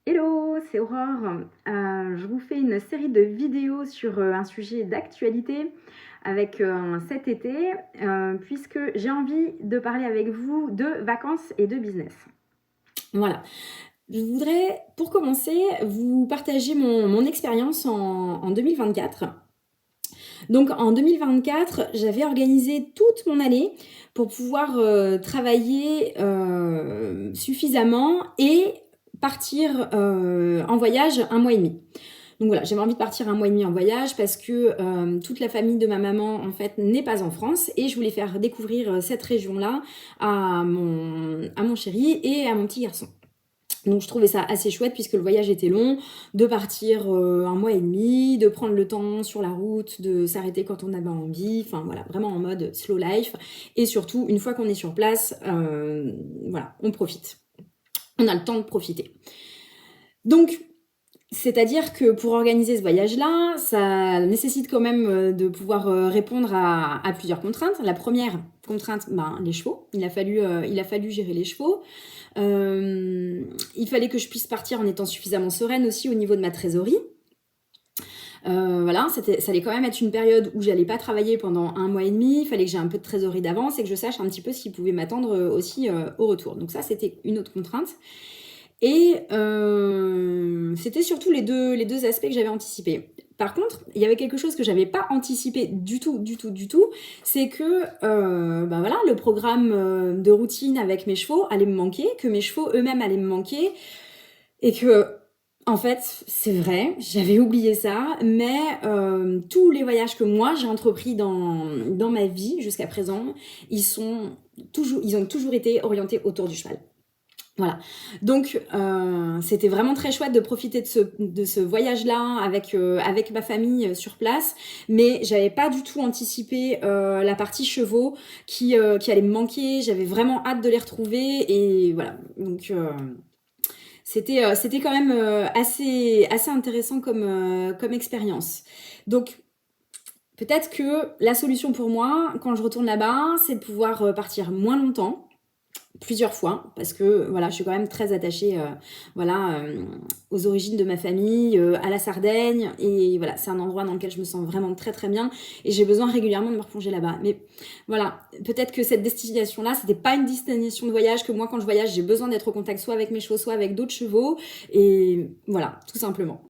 Hello, c'est Aurore. Je vous fais une série de vidéos sur un sujet d'actualité avec cet été, puisque j'ai envie de parler avec vous de vacances et de business. Voilà. Je voudrais, pour commencer, vous partager mon expérience en 2024. Donc en 2024, j'avais organisé toute mon année pour pouvoir travailler suffisamment et partir en voyage un mois et demi. Donc voilà, j'avais envie de partir un mois et demi en voyage parce que toute la famille de ma maman en fait n'est pas en France et je voulais faire découvrir cette région-là à mon chéri et à mon petit garçon. Donc je trouvais ça assez chouette puisque le voyage était long, de partir un mois et demi, de prendre le temps sur la route, de s'arrêter quand on avait envie, enfin voilà, vraiment en mode slow life. Et surtout, une fois qu'on est sur place, voilà, on profite. On a le temps de profiter. Donc, c'est-à-dire que pour organiser ce voyage-là, ça nécessite quand même de pouvoir répondre à plusieurs contraintes. La première contrainte, les chevaux. Il a fallu gérer les chevaux. Il fallait que je puisse partir en étant suffisamment sereine aussi au niveau de ma trésorerie. Voilà, ça allait quand même être une période où j'allais pas travailler pendant un mois et demi. Il fallait que j'ai un peu de trésorerie d'avance et que je sache un petit peu ce qui pouvait m'attendre aussi au retour. Donc ça, c'était une autre contrainte. Et c'était surtout les deux aspects que j'avais anticipés. Par contre, il y avait quelque chose que j'avais pas anticipé du tout, c'est que voilà, le programme de routine avec mes chevaux allait me manquer, que mes chevaux eux-mêmes allaient me manquer, et que en fait, c'est vrai, j'avais oublié ça, mais tous les voyages que moi j'ai entrepris dans ma vie jusqu'à présent, ils ont toujours été orientés autour du cheval. Voilà. Donc, c'était vraiment très chouette de profiter de ce voyage-là avec ma famille sur place. Mais j'avais pas du tout anticipé la partie chevaux qui allait me manquer. J'avais vraiment hâte de les retrouver. Et voilà. Donc, c'était quand même assez intéressant comme expérience. Donc, peut-être que la solution pour moi, quand je retourne là-bas, c'est de pouvoir partir moins longtemps plusieurs fois parce que voilà, je suis quand même très attachée aux origines de ma famille, à la Sardaigne, et voilà, c'est un endroit dans lequel je me sens vraiment très très bien et j'ai besoin régulièrement de me replonger là-bas. Mais voilà, peut-être que cette destination là, c'était pas une destination de voyage, que moi quand je voyage, j'ai besoin d'être au contact soit avec mes chevaux, soit avec d'autres chevaux, et voilà, tout simplement.